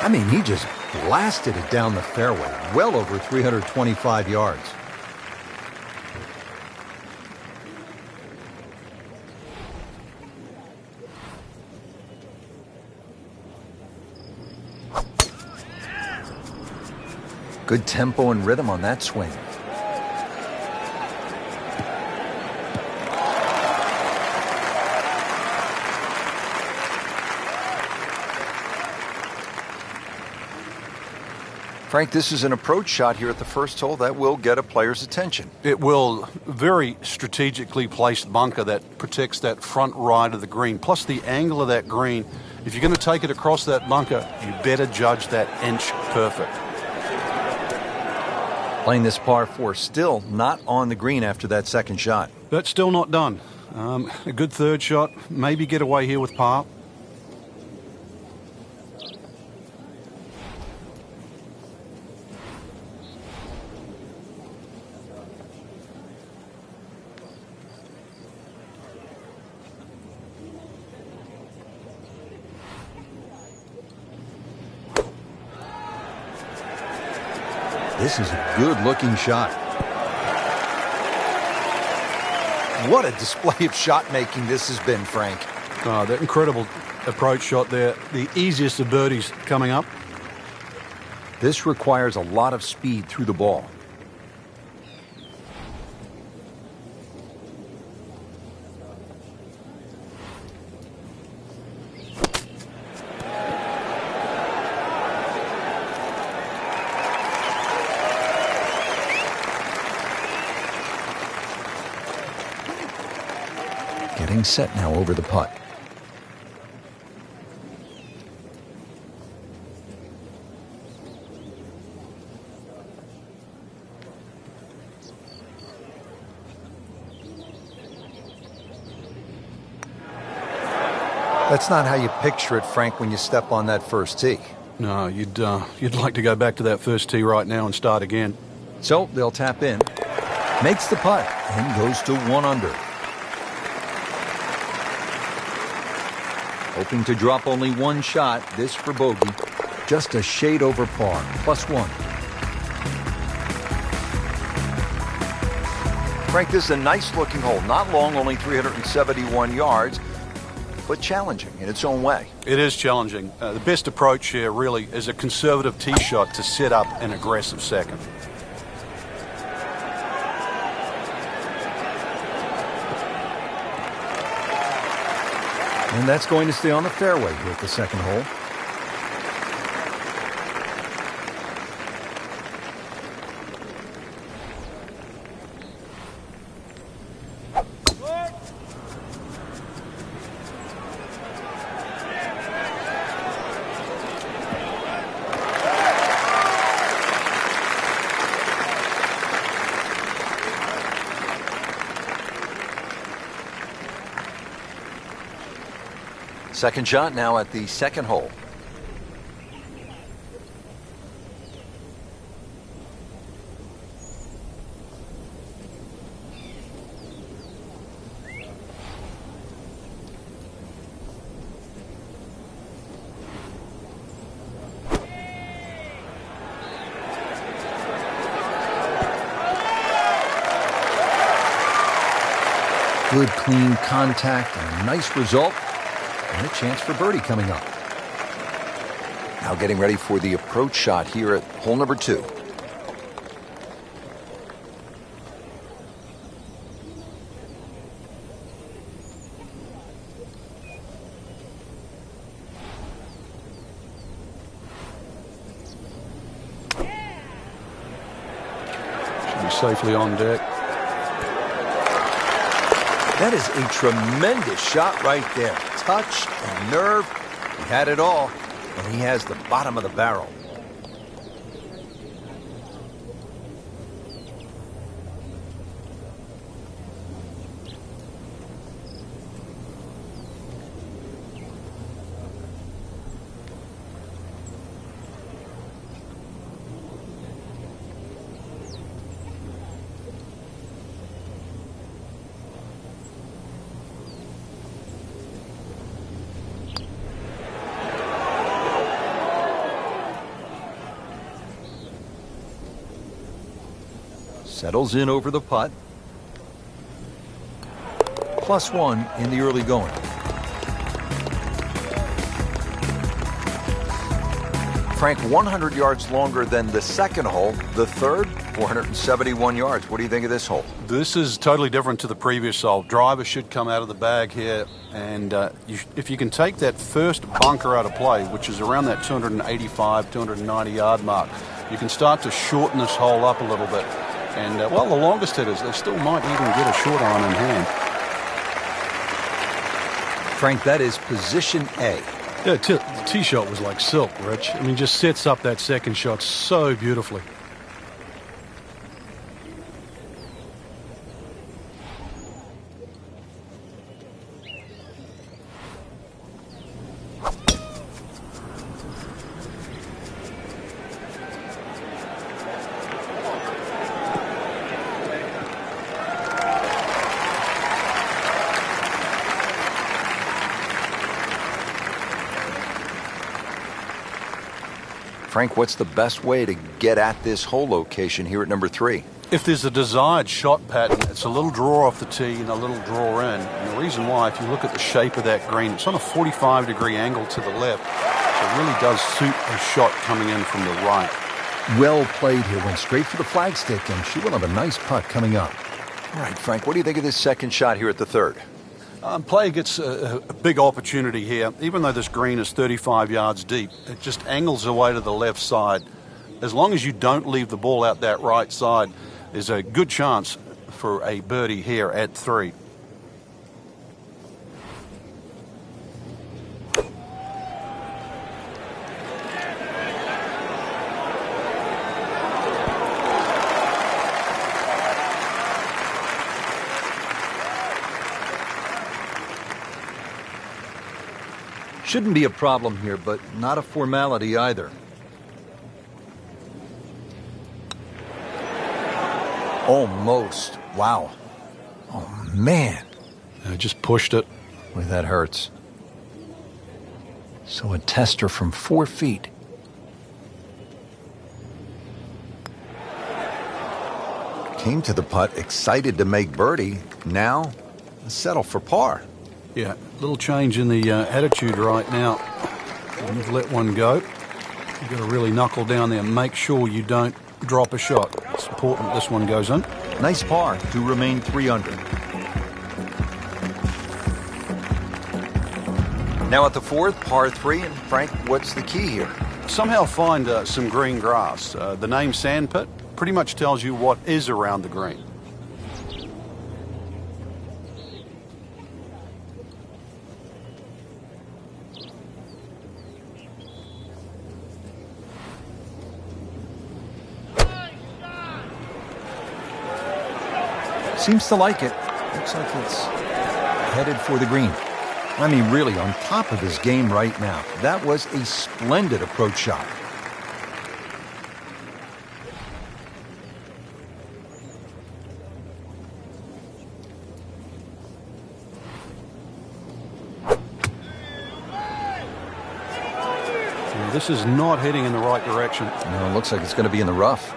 I mean, he just blasted it down the fairway, well over 325 yards. Good tempo and rhythm on that swing. Frank, this is an approach shot here at the first hole that will get a player's attention. It will. Very strategically placed bunker that protects that front right of the green, plus the angle of that green. If you're going to take it across that bunker, you better judge that inch perfect. Playing this par 4, still not on the green after that second shot. But still not done. A good third shot, maybe get away here with par. This is a good-looking shot. What a display of shot-making this has been, Frank. Oh, that incredible approach shot there. The easiest of birdies coming up. This requires a lot of speed through the ball. Getting set now over the putt. That's not how you picture it, Frank, when you step on that first tee. No, you'd like to go back to that first tee right now and start again. So they'll tap in, makes the putt, and goes to 1 under. Hoping to drop only 1 shot, this for bogey. Just a shade over par, +1. Frank, this is a nice-looking hole. Not long, only 371 yards, but challenging in its own way. It is challenging. The best approach here, really, is a conservative tee shot to set up an aggressive second. And that's going to stay on the fairway here at the second hole. Second shot now at the second hole. Good, clean contact and a nice result. And a chance for birdie coming up. Now getting ready for the approach shot here at hole number 2. Should be safely on deck. That is a tremendous shot right there. Touch and nerve. He had it all, and he has the bottom of the barrel. Settles in over the putt. +1 in the early going. Frank, 100 yards longer than the second hole. The third, 471 yards. What do you think of this hole? This is totally different to the previous hole. Driver should come out of the bag here, and if you can take that first bunker out of play, which is around that 285, 290 yard mark, you can start to shorten this hole up a little bit. And, well, the longest hitters, they still might even get a short iron in hand. Frank, that is position A. Yeah, the tee shot was like silk, Rich. I mean, just sets up that second shot so beautifully. Frank, what's the best way to get at this hole location here at number 3? If there's a desired shot pattern, it's a little draw off the tee and a little draw in. And the reason why, if you look at the shape of that green, it's on a 45-degree angle to the left. So it really does suit a shot coming in from the right. Well played here. Went straight for the flagstick, and she will have a nice putt coming up. All right, Frank, what do you think of this second shot here at the third? Player gets a big opportunity here. Even though this green is 35 yards deep, it just angles away to the left side. As long as you don't leave the ball out that right side, there's a good chance for a birdie here at 3. Shouldn't be a problem here, but not a formality either. Almost. Wow. Oh, man. I just pushed it. Boy, that hurts. So a tester from 4 feet. Came to the putt excited to make birdie. Now, settle for par. Yeah, little change in the attitude right now. You've let one go. You've got to really knuckle down there and make sure you don't drop a shot. It's important this one goes in. Nice par to remain 3 under. Now at the fourth, par 3, and Frank, what's the key here? Somehow find some green grass. The name Sandpit pretty much tells you what is around the green. Seems to like it. Looks like it's headed for the green. I mean, really on top of his game right now. That was a splendid approach shot. This is not heading in the right direction. No, it looks like it's going to be in the rough.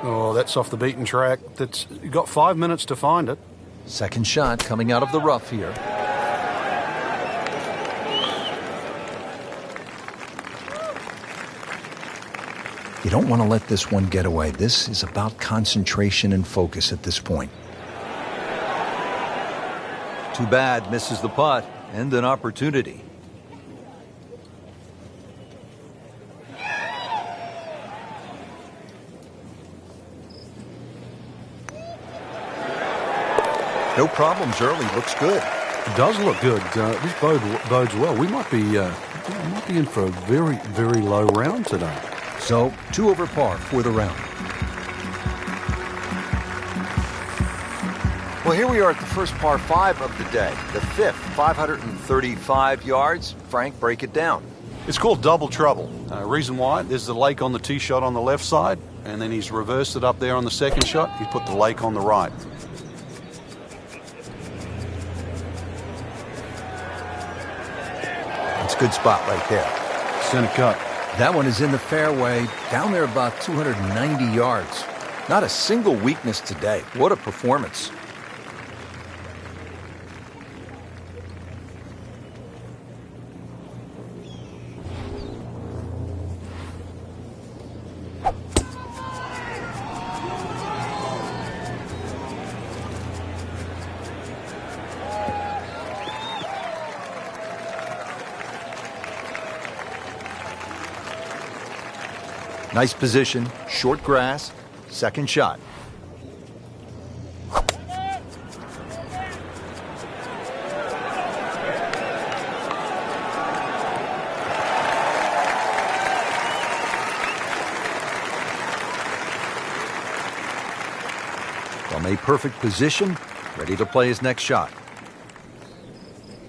Oh, that's off the beaten track. You got 5 minutes to find it. Second shot coming out of the rough here. You don't want to let this one get away. This is about concentration and focus at this point. Too bad, misses the putt and an opportunity. No problems early. Looks good. It does look good. This bodes well. We might be in for a very, very low round today. So 2 over par for the round. Well, here we are at the first par 5 of the day. The fifth, 535 yards. Frank, break it down. It's called double trouble. Reason why, there's the lake on the tee shot on the left side, and then he's reversed it up there on the second shot. He put the lake on the right. That's a good spot right there. Center cut. That one is in the fairway, down there about 290 yards. Not a single weakness today. What a performance. Nice position, short grass, second shot. From a perfect position, ready to play his next shot.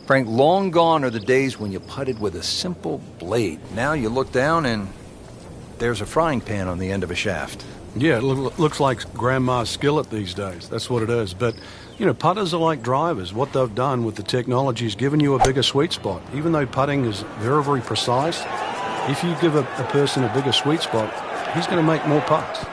Frank, long gone are the days when you putted with a simple blade. Now you look down and there's a frying pan on the end of a shaft. Yeah, it looks like grandma's skillet these days. That's what it is. But, you know, putters are like drivers. What they've done with the technology is given you a bigger sweet spot. Even though putting is very, very precise, if you give a person a bigger sweet spot, he's going to make more putts.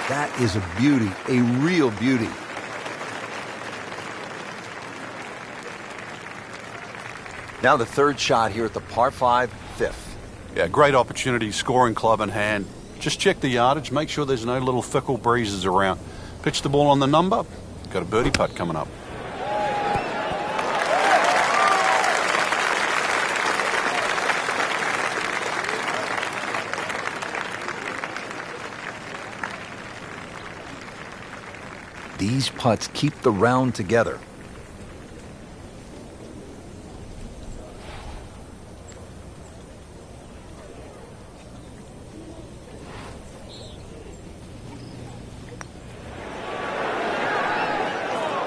That is a beauty, a real beauty. Now the third shot here at the par 5, fifth. Yeah, great opportunity, scoring club in hand. Just check the yardage, make sure there's no little fickle breezes around. Pitch the ball on the number, got a birdie putt coming up. These putts keep the round together.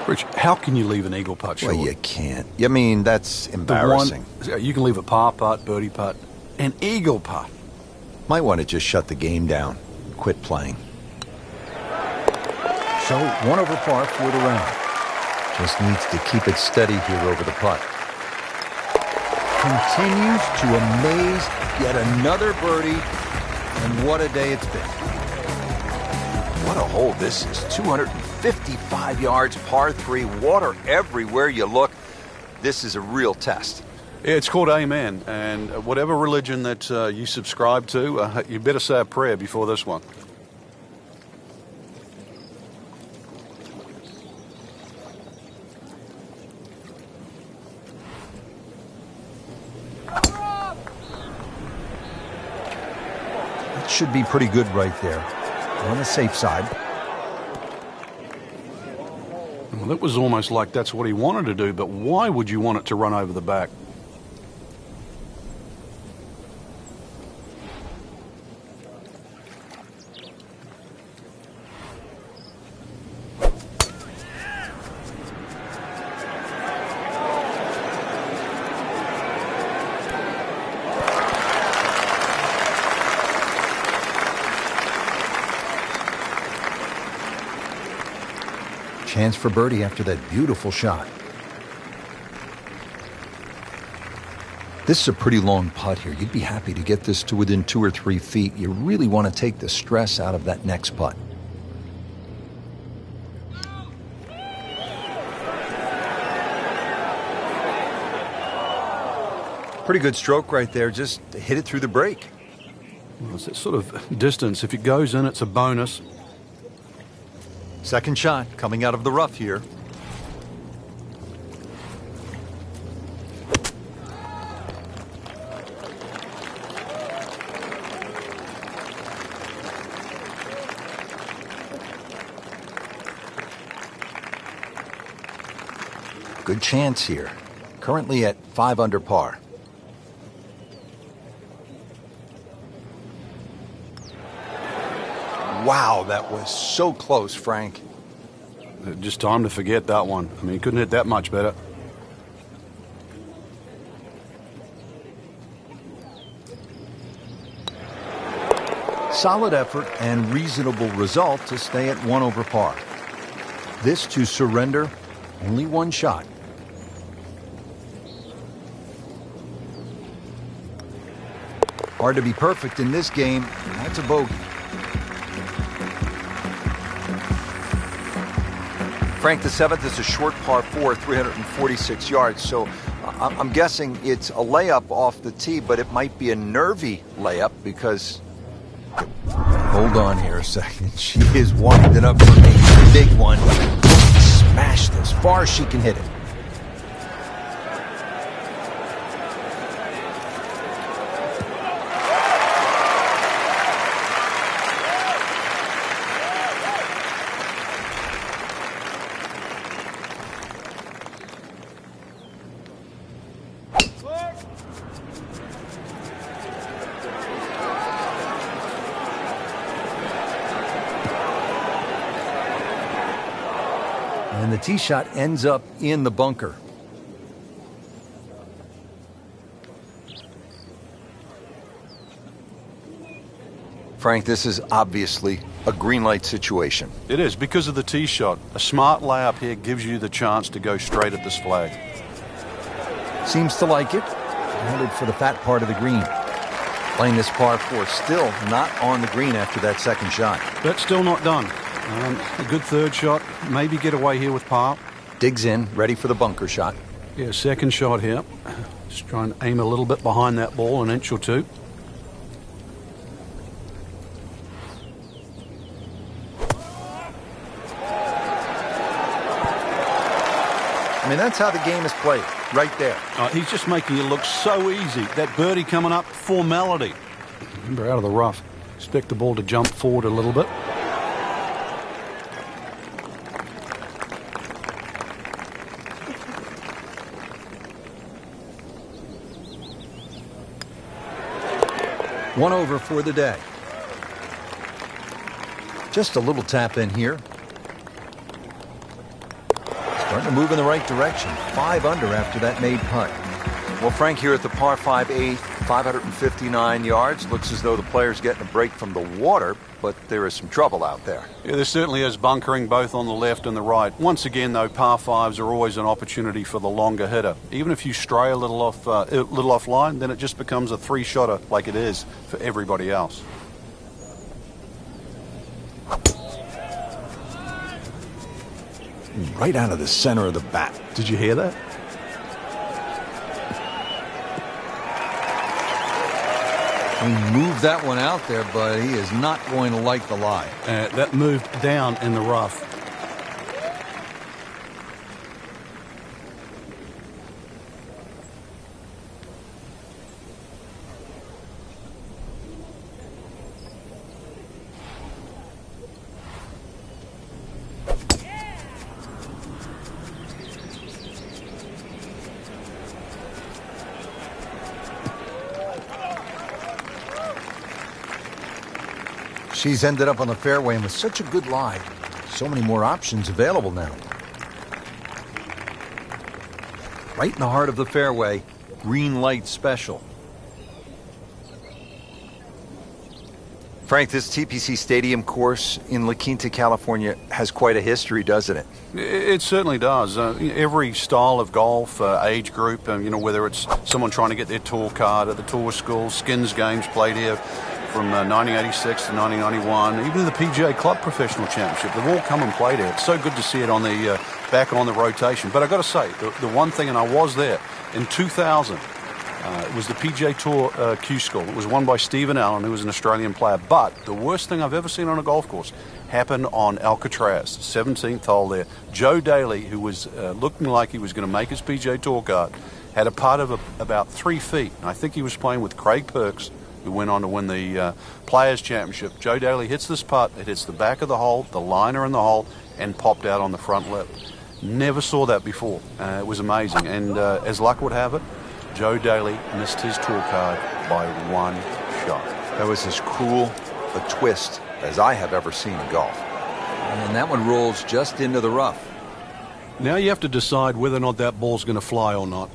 Rich, how can you leave an eagle putt short? Well, you can't. I mean, that's embarrassing. You can leave a par putt, birdie putt, an eagle putt. Might want to just shut the game down. Quit playing. So, 1 over par for the round. Just needs to keep it steady here over the putt. Continues to amaze. Yet another birdie. And what a day it's been. What a hole this is. 255 yards, par 3, water everywhere you look. This is a real test. Yeah, it's called Amen, and whatever religion that you subscribe to, you better say a prayer before this one. It should be pretty good right there. On the safe side. Well, it was almost like that's what he wanted to do, but why would you want it to run over the back? Chance for birdie after that beautiful shot. This is a pretty long putt here. You'd be happy to get this to within 2 or 3 feet. You really want to take the stress out of that next putt. Pretty good stroke right there. Just hit it through the break. Well, it's that sort of distance. If it goes in, it's a bonus. Second shot coming out of the rough here. Good chance here. Currently at 5 under par. Wow, that was so close, Frank. Just time to forget that one. I mean, he couldn't hit that much better. Solid effort and reasonable result to stay at 1 over par. This to surrender, only 1 shot. Hard to be perfect in this game, and that's a bogey. Frank, the 7th is a short par 4, 346 yards, so I'm guessing it's a layup off the tee, but it might be a nervy layup because... Hold on here a second. She is winding up for a big one. Smashed as far as she can hit it. And the tee shot ends up in the bunker. Frank, this is obviously a green light situation. It is, because of the tee shot. A smart layup here gives you the chance to go straight at this flag. Seems to like it. Headed for the fat part of the green. Playing this par 4, still not on the green after that second shot. But still not done. A good third shot, maybe get away here with par. Digs in, ready for the bunker shot. Yeah, second shot here. Just try and aim a little bit behind that ball, an inch or two. I mean, that's how the game is played, right there. He's just making it look so easy. That birdie coming up, formality. Remember, out of the rough. Expect the ball to jump forward a little bit. One over for the day. Just a little tap in here. Starting to move in the right direction. 5 under after that made putt. Well, Frank, here at the par 5 8th, 559 yards. Looks as though the player's getting a break from the water, but there is some trouble out there. Yeah, there certainly is bunkering both on the left and the right. Once again, though, par 5s are always an opportunity for the longer hitter. Even if you stray a little offline, then it just becomes a 3-shotter like it is for everybody else. Right out of the center of the bat. Did you hear that? He moved that one out there, but he is not going to like the lie. That moved down in the rough. She's ended up on the fairway, and with such a good lie, so many more options available now. Right in the heart of the fairway, green light special. Frank, this TPC Stadium course in La Quinta, California has quite a history, doesn't it? It certainly does. Every style of golf, age group, whether it's someone trying to get their tour card at the tour school, skins games played here from 1986 to 1991, even the PGA Club Professional Championship, they've all come and played here. It's so good to see it on the back on the rotation. But I've got to say, the one thing, and I was there, in 2000, it was the PGA Tour Q School. It was won by Stephen Allen, who was an Australian player. But the worst thing I've ever seen on a golf course happened on Alcatraz, 17th hole there. Joe Daly, who was looking like he was going to make his PGA Tour card, had a putt of about 3 feet. And I think he was playing with Craig Perks, who went on to win the Players' Championship. Joe Daly hits this putt. It hits the back of the hole, the liner in the hole, and popped out on the front lip. Never saw that before. It was amazing. And as luck would have it, Joe Daly missed his tour card by 1 shot. That was as cruel a twist as I have ever seen in golf. And that one rolls just into the rough. Now you have to decide whether or not that ball's going to fly or not.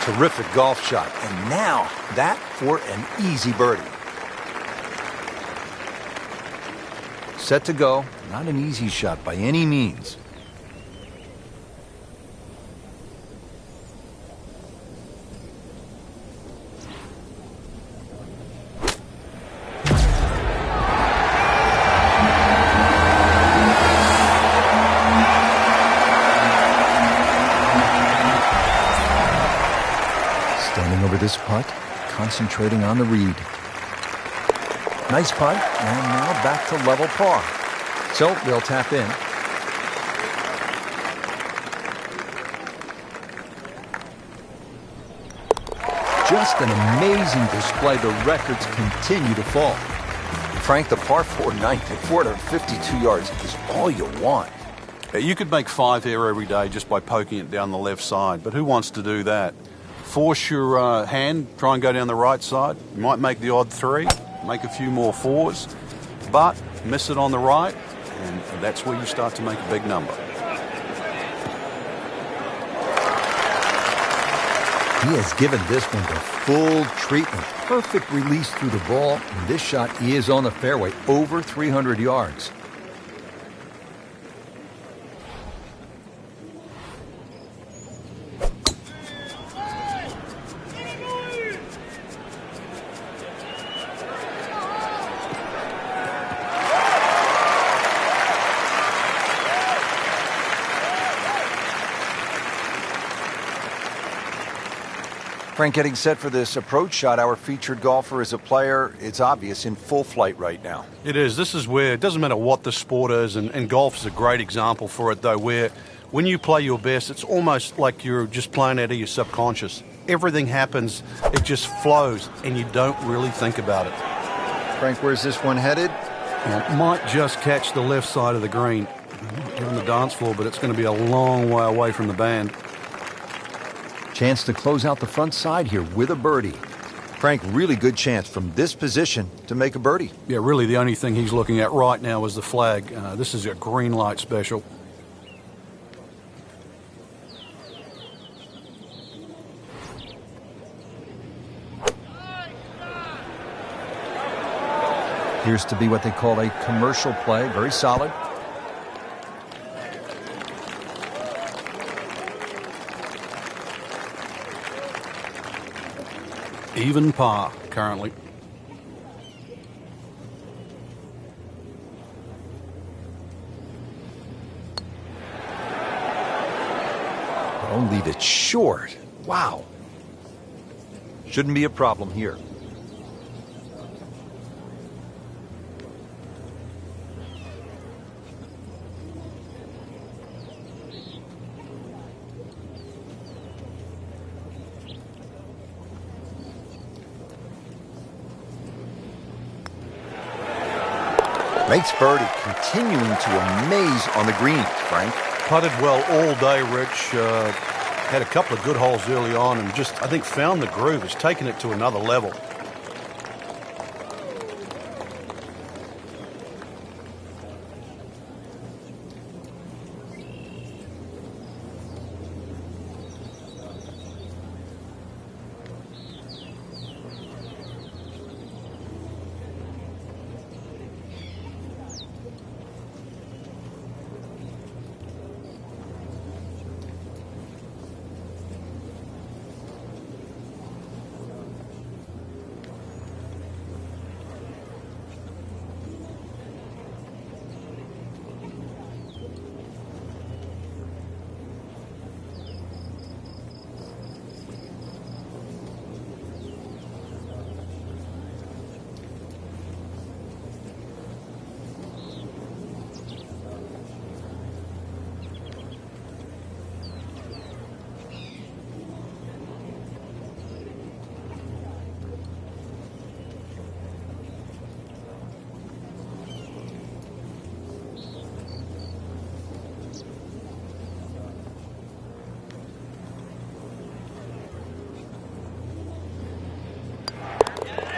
Terrific golf shot. And now that for an easy birdie. set to go. Not an easy shot by any means. Standing over this putt, concentrating on the read. Nice putt, and now back to level par. So they'll tap in. Just an amazing display. The records continue to fall. Frank, the par 4 ninth at 452 yards is all you want. You could make 5 here every day just by poking it down the left side, but who wants to do that? Force your hand, try and go down the right side. You might make the odd 3, make a few more 4s, but miss it on the right, and that's where you start to make a big number. He has given this one the full treatment. Perfect release through the ball, and this shot is on the fairway, over 300 yards. Frank, getting set for this approach shot. Our featured golfer is a player, it's obvious, in full flight right now. It is. This is where it doesn't matter what the sport is, and golf is a great example for it, though, where when you play your best, it's almost like you're just playing out of your subconscious. Everything happens, it just flows, and you don't really think about it. Frank, where's this one headed? It might just catch the left side of the green. Not on the dance floor, but it's going to be a long way away from the band. Chance to close out the front side here with a birdie. Frank, really good chance from this position to make a birdie. Yeah, really the only thing he's looking at right now is the flag. This is a green light special. Appears to be what they call a commercial play. Very solid. Even par currently. Don't leave it short. Wow. Shouldn't be a problem here. Makes birdie, continuing to amaze on the greens, Frank. Putted well all day, Rich. Had a couple of good holes early on and just, I think, found the groove. It's taken it to another level.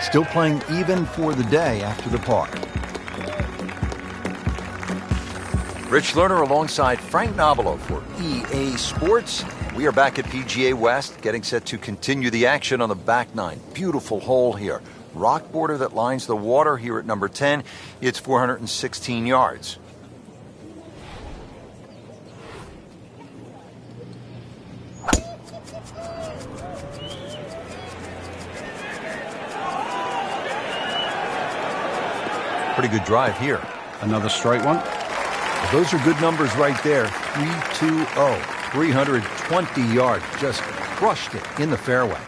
Still playing even for the day after the par. Rich Lerner alongside Frank Nobilo for EA Sports. We are back at PGA West, getting set to continue the action on the back nine. Beautiful hole here. rock border that lines the water here at number 10. It's 416 yards. Pretty good drive here. Another straight one. Those are good numbers right there. 320, 320 yards. Just crushed it in the fairway.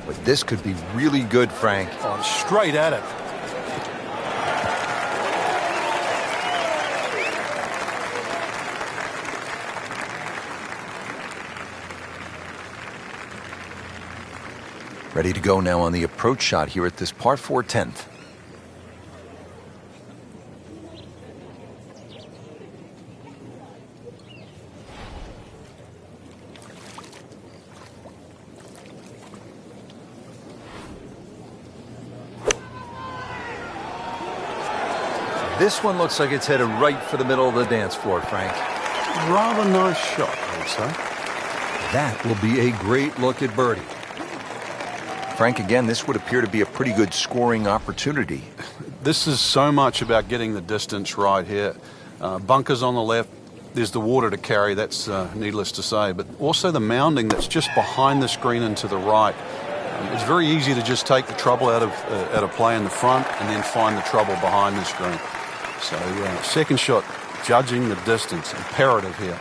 But this could be really good, Frank. Oh, straight at it. Ready to go now on the approach shot here at this par 4 10th. This one looks like it's headed right for the middle of the dance floor, Frank. Rather nice shot, I would say. That will be a great look at birdie. Frank, again, this would appear to be a pretty good scoring opportunity. This is so much about getting the distance right here. Bunkers on the left, there's the water to carry, that's needless to say, but also the mounding that's just behind the screen and to the right. It's very easy to just take the trouble out of play in the front and then find the trouble behind the screen. So second shot, judging the distance, imperative here.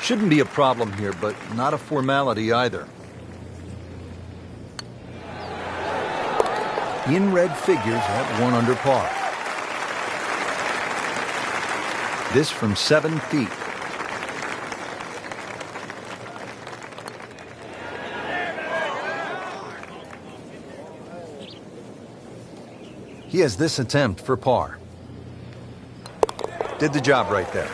Shouldn't be a problem here, but not a formality either. In red figures at 1 under par. This from 7 feet. He has this attempt for par. Did the job right there.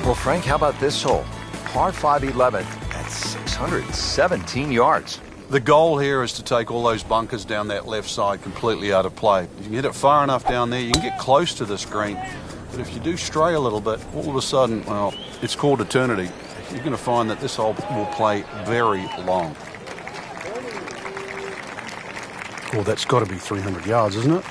Well, Frank, how about this hole? Par 5 11 at 617 yards. The goal here is to take all those bunkers down that left side completely out of play. If you can hit it far enough down there, you can get close to this green. But if you do stray a little bit, all of a sudden, well, it's called eternity. You're going to find that this hole will play very long. Oh, that's got to be 300 yards, isn't it?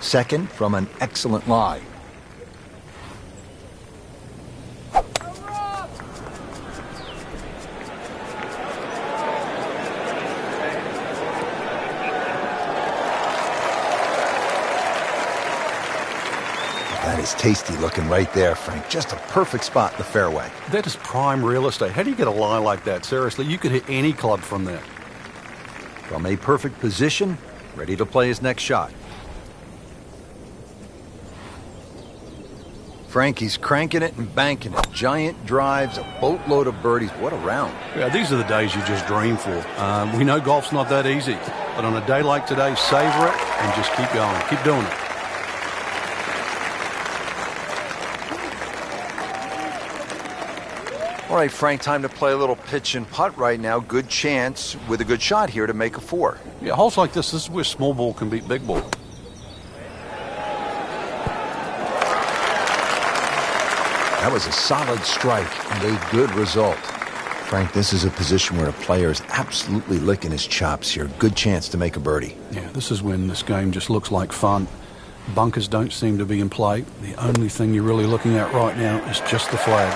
Second from an excellent lie. That is tasty looking right there, Frank. Just a perfect spot in the fairway. That is prime real estate. How do you get a lie like that? Seriously, you could hit any club from there. From a perfect position, ready to play his next shot. Frank, he's cranking it and banking it. Giant drives, a boatload of birdies. What a round. Yeah, these are the days you just dream for. We know golf's not that easy, but on a day like today, savor it and just keep going. Keep doing it. All right, Frank, time to play a little pitch and putt right now. Good chance with a good shot here to make a 4. Yeah, holes like this is where small ball can beat big ball. That was a solid strike and a good result. Frank, this is a position where a player is absolutely licking his chops here. Good chance to make a birdie. Yeah, this is when this game just looks like fun. Bunkers don't seem to be in play. The only thing you're really looking at right now is just the flag.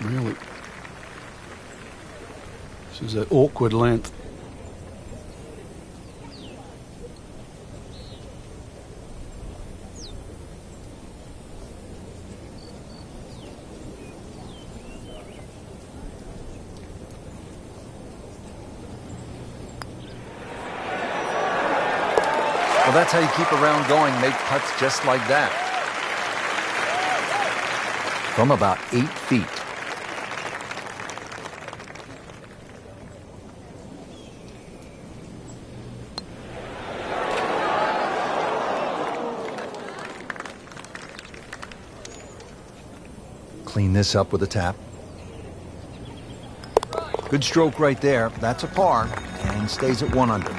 Really. This is an awkward length. Well, that's how you keep a round going, make putts just like that. From about 8 feet. Clean this up with a tap. Good stroke right there. That's a par and stays at 1 under.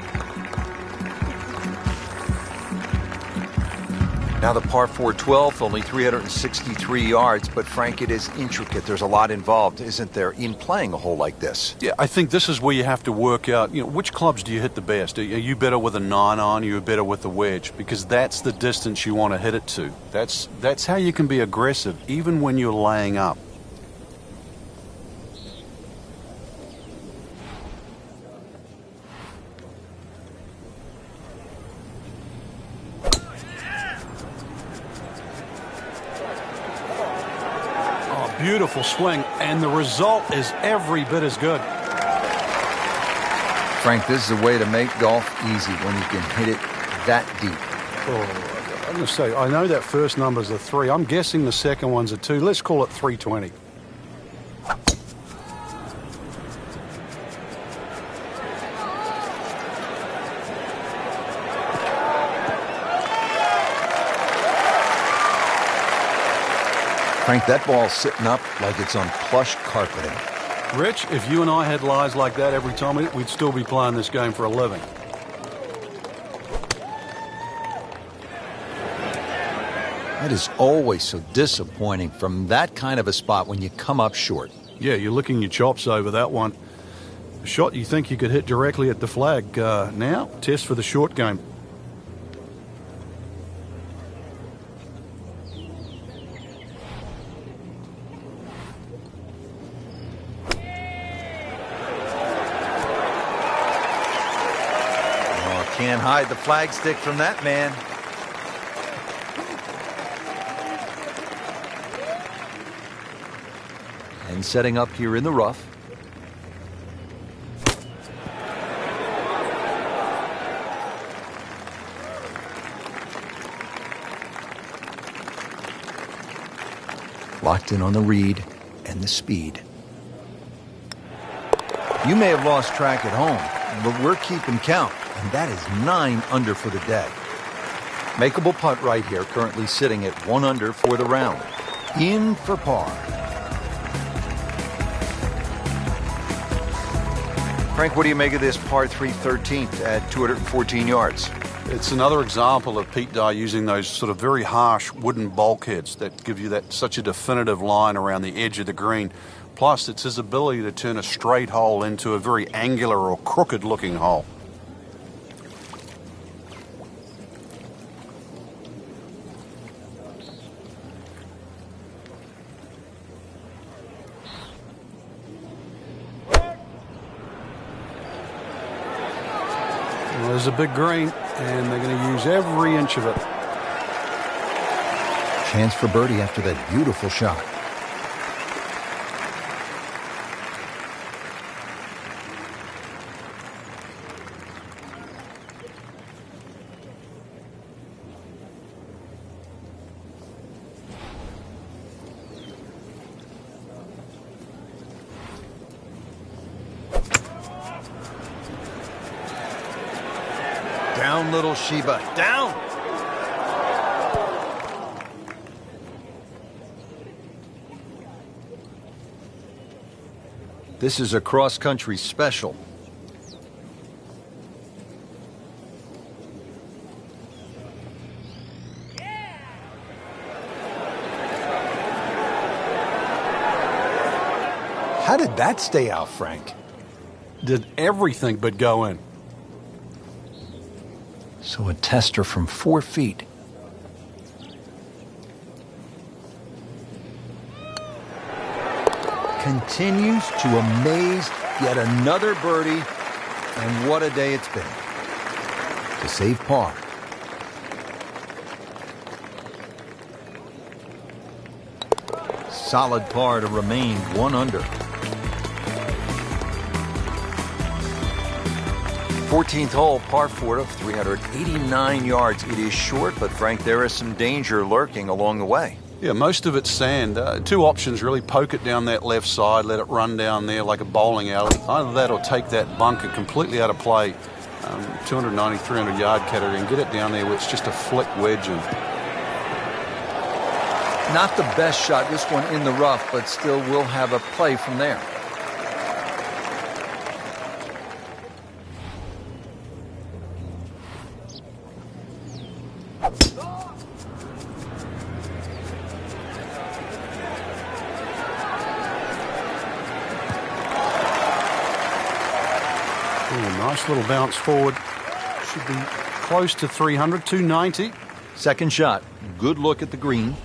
Now the par 4 12th, only 363 yards, but Frank, it is intricate. There's a lot involved, isn't there, in playing a hole like this? Yeah, I think this is where you have to work out, which clubs do you hit the best? Are you better with a 9 on, are you better with the wedge? Because that's the distance you want to hit it to. That's how you can be aggressive, even when you're laying up. Beautiful swing, and the result is every bit as good. Frank, this is a way to make golf easy when you can hit it that deep. Oh, I'm going to say, I know that first number's a 3. I'm guessing the second one's a 2. Let's call it 320. Frank, that ball's sitting up like it's on plush carpeting. Rich, if you and I had lies like that every time, we'd still be playing this game for a living. That is always so disappointing from that kind of a spot when you come up short. Yeah, you're licking your chops over that one. A shot you think you could hit directly at the flag. Now, test for the short game. Can't hide the flagstick from that man. And setting up here in the rough. Locked in on the read and the speed. You may have lost track at home, but we're keeping count. And that is 9 under for the day. Makeable putt right here, currently sitting at 1 under for the round. In for par. Frank, what do you make of this par 3 13th at 214 yards? It's another example of Pete Dye using those sort of very harsh wooden bulkheads that give you that such a definitive line around the edge of the green. Plus, it's his ability to turn a straight hole into a very angular or crooked looking hole. Well, there's a big green, and they're going to use every inch of it. Chance for birdie after that beautiful shot. Down, little Sheba. Down! This is a cross-country special. How did that stay out, Frank? Did everything but go in. So a tester from 4 feet. continues to amaze. Yet another birdie, and what a day it's been. To save par. Solid par to remain 1 under. 14th hole, par 4 of 389 yards. It is short, but Frank, there is some danger lurking along the way. Yeah, most of it's sand. Two options really: poke it down that left side, let it run down there like a bowling alley. Either that or take that bunker completely out of play, 290, 300 yard category, and get it down there where it's just a flick wedge. And not the best shot, this one in the rough, but still will have a play from there. Nice little bounce forward. Should be close to 300, 290. Second shot. Good look at the green.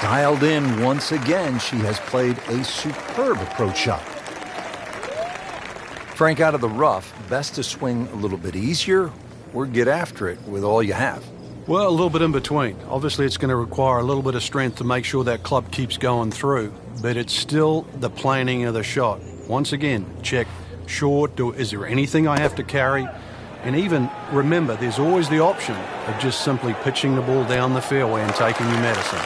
Dialed in once again. She has played a superb approach shot. Frank, out of the rough, best to swing a little bit easier or get after it with all you have? Well, a little bit in between. Obviously, it's going to require a little bit of strength to make sure that club keeps going through, but it's still the planning of the shot. Once again, check short. Is there anything I have to carry? And even remember, there's always the option of just simply pitching the ball down the fairway and taking your medicine.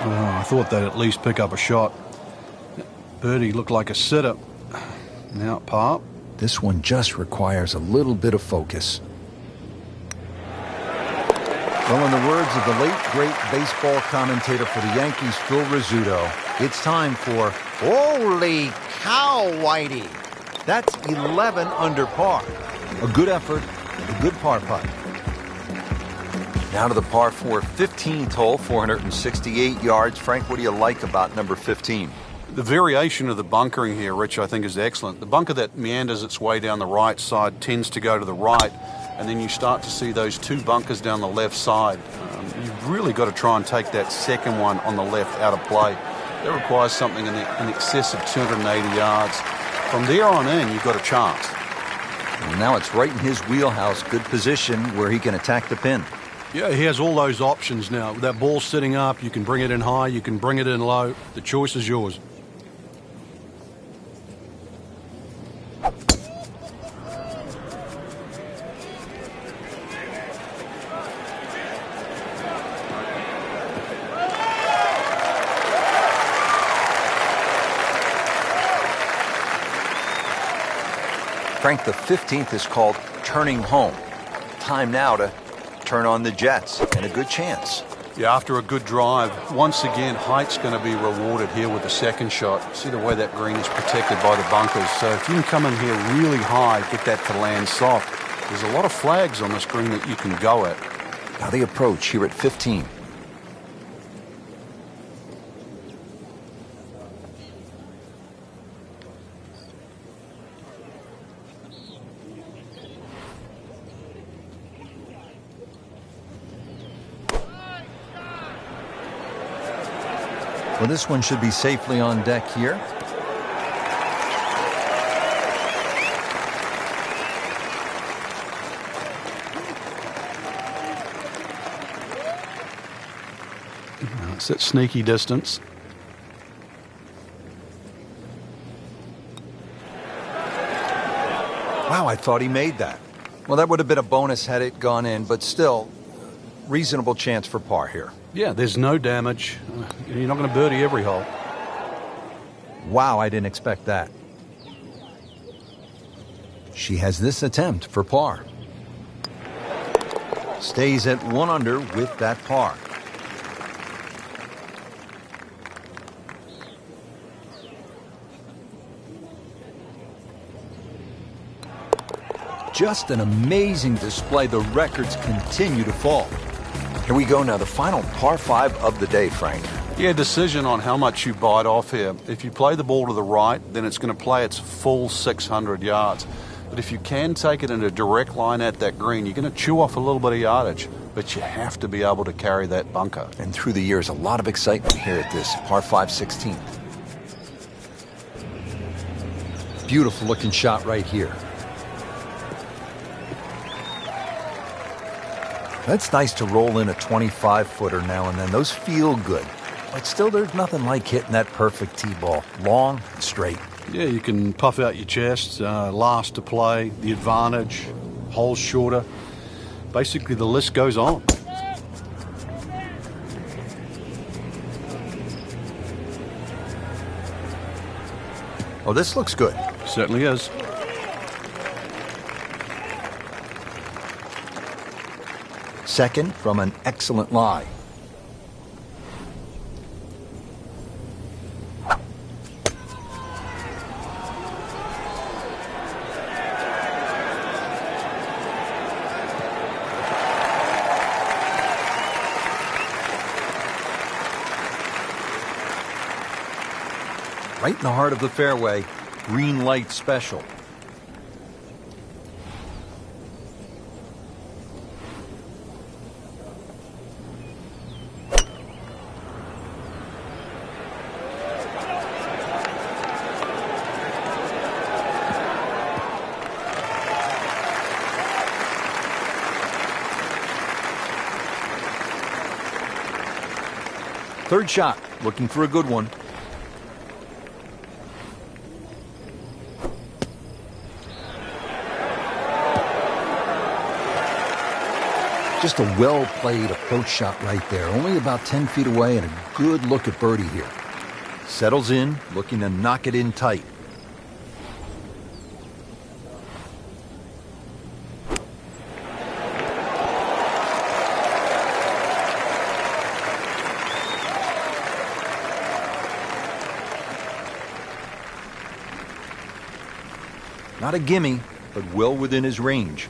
I thought they'd at least pick up a shot. Birdie looked like a sitter. Now par. This one just requires a little bit of focus. Well, in the words of the late, great baseball commentator for the Yankees, Phil Rizzuto, it's time for Holy Cow, Whitey. That's 11 under par. A good effort, a good par putt. Now to the par 4 15th hole, 468 yards. Frank, what do you like about number 15? The variation of the bunkering here, Rich, I think is excellent. The bunker that meanders its way down the right side tends to go to the right, and then you start to see those two bunkers down the left side. You've really got to try and take that second one on the left out of play. That requires something in excess of 280 yards. From there on in, you've got a chance. Well, now it's right in his wheelhouse. Good position where he can attack the pin. Yeah, he has all those options now. With that ball sitting up, you can bring it in high, you can bring it in low. The choice is yours. Frank, the 15th is called turning home. Time now to turn on the jets, and a good chance. Yeah, after a good drive, once again, height's going to be rewarded here with the second shot. See the way that green is protected by the bunkers. So if you can come in here really high, get that to land soft, there's a lot of flags on this green that you can go at. Now the approach here at 15. Well, this one should be safely on deck here. It's at sneaky distance. Wow, I thought he made that. Well, that would have been a bonus had it gone in, but still, reasonable chance for par here. Yeah, there's no damage. You're not going to birdie every hole. Wow, I didn't expect that. She has this attempt for par. Stays at 1 under with that par. just an amazing display. The records continue to fall. Here we go now, the final par 5 of the day, Frank. Yeah, decision on how much you bite off here. If you play the ball to the right, then it's going to play its full 600 yards. But if you can take it in a direct line at that green, you're going to chew off a little bit of yardage. But you have to be able to carry that bunker. And through the years, a lot of excitement here at this par 5 16th. Beautiful looking shot right here. That's nice to roll in a 25-footer now and then. Those feel good. But still, there's nothing like hitting that perfect tee ball. Long and straight. Yeah, you can puff out your chest, last to play, the advantage, holes shorter. Basically, the list goes on. Oh, this looks good. Certainly is. Second from an excellent lie. Right in the heart of the fairway, green light special. Third shot, looking for a good one. Just a well-played approach shot right there. Only about 10 feet away and a good look at birdie here. Settles in, looking to knock it in tight. Not a gimme, but well within his range.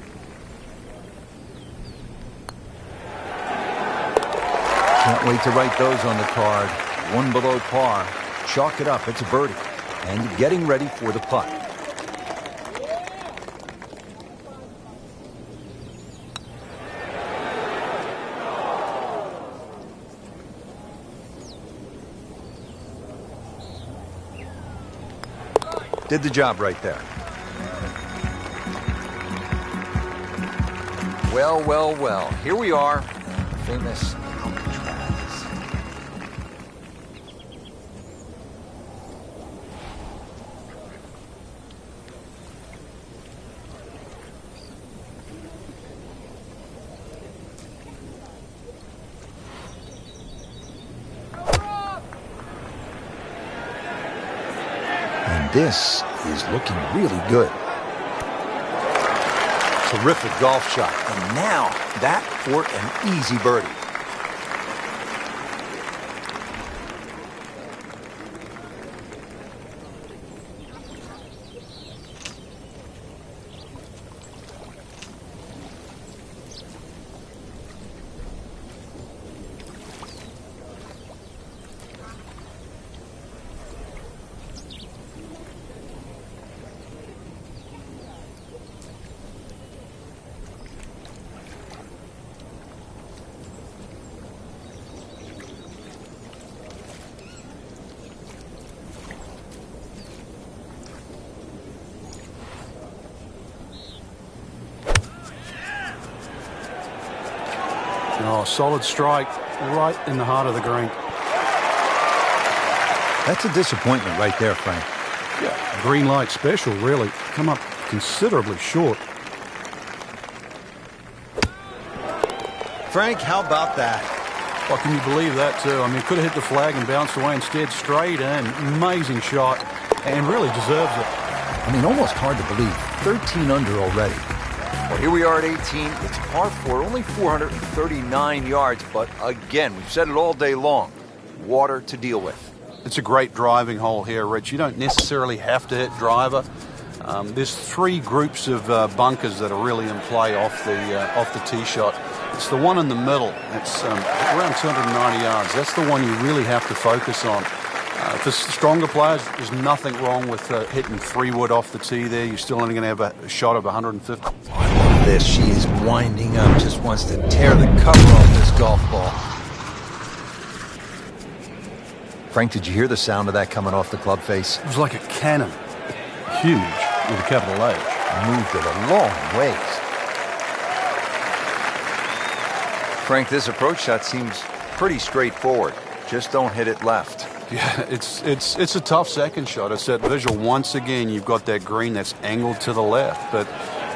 Can't wait to write those on the card. One below par. Chalk it up, it's a birdie. And getting ready for the putt. Did the job right there. Well, well, well. Here we are. Famous Alcatraz. And this is looking really good. Terrific golf shot. And now that for an easy birdie. Oh, solid strike right in the heart of the green. That's a disappointment right there, Frank. Yeah, green light special, really. Come up considerably short. Frank, how about that? Well, can you believe that, too? I mean, could have hit the flag and bounced away instead. Straight in. Amazing shot. And really deserves it. I mean, almost hard to believe. 13 under already. Well, here we are at 18. It's par 4, only 439 yards. But again, we've said it all day long. Water to deal with. It's a great driving hole here, Rich. You don't necessarily have to hit driver. There's three groups of bunkers that are really in play off the tee shot. It's the one in the middle. It's around 290 yards. That's the one you really have to focus on. For stronger players, there's nothing wrong with hitting 3-wood off the tee there. You're still only going to have a shot of 150. I love this. She is winding up. Just wants to tear the cover off this golf ball. Frank, did you hear the sound of that coming off the club face? It was like a cannon. Huge with a capital H. Moved it a long ways. Frank, this approach shot seems pretty straightforward. Just don't hit it left. Yeah, it's a tough second shot. It's that visual. Once again, you've got that green that's angled to the left. But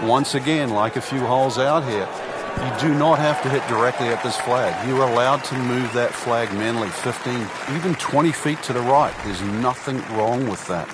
once again, like a few holes out here, you do not have to hit directly at this flag. You're allowed to move that flag mentally 15, even 20 feet to the right. There's nothing wrong with that.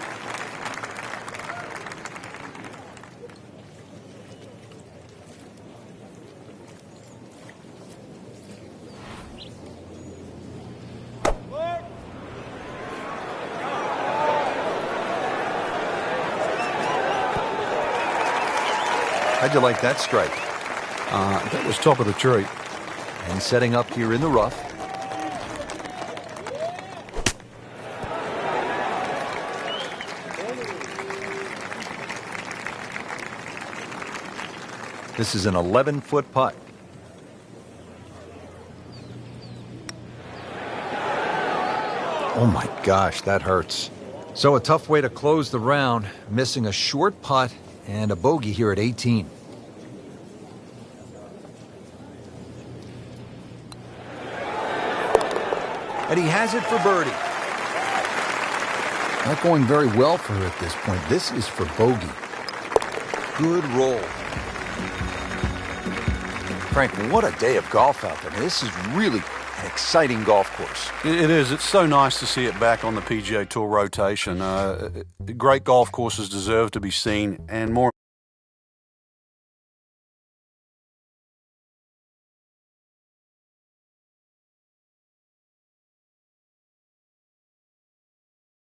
How'd you like that strike? That was top of the tree. And setting up here in the rough. This is an 11-foot putt. Oh my gosh, that hurts. So a tough way to close the round, missing a short putt and a bogey here at 18. And he has it for birdie. Not going very well for her at this point. This is for bogey. Good roll. Frank, what a day of golf out there. This is really an exciting golf course. It is. It's so nice to see it back on the PGA Tour rotation. Great golf courses deserve to be seen, and more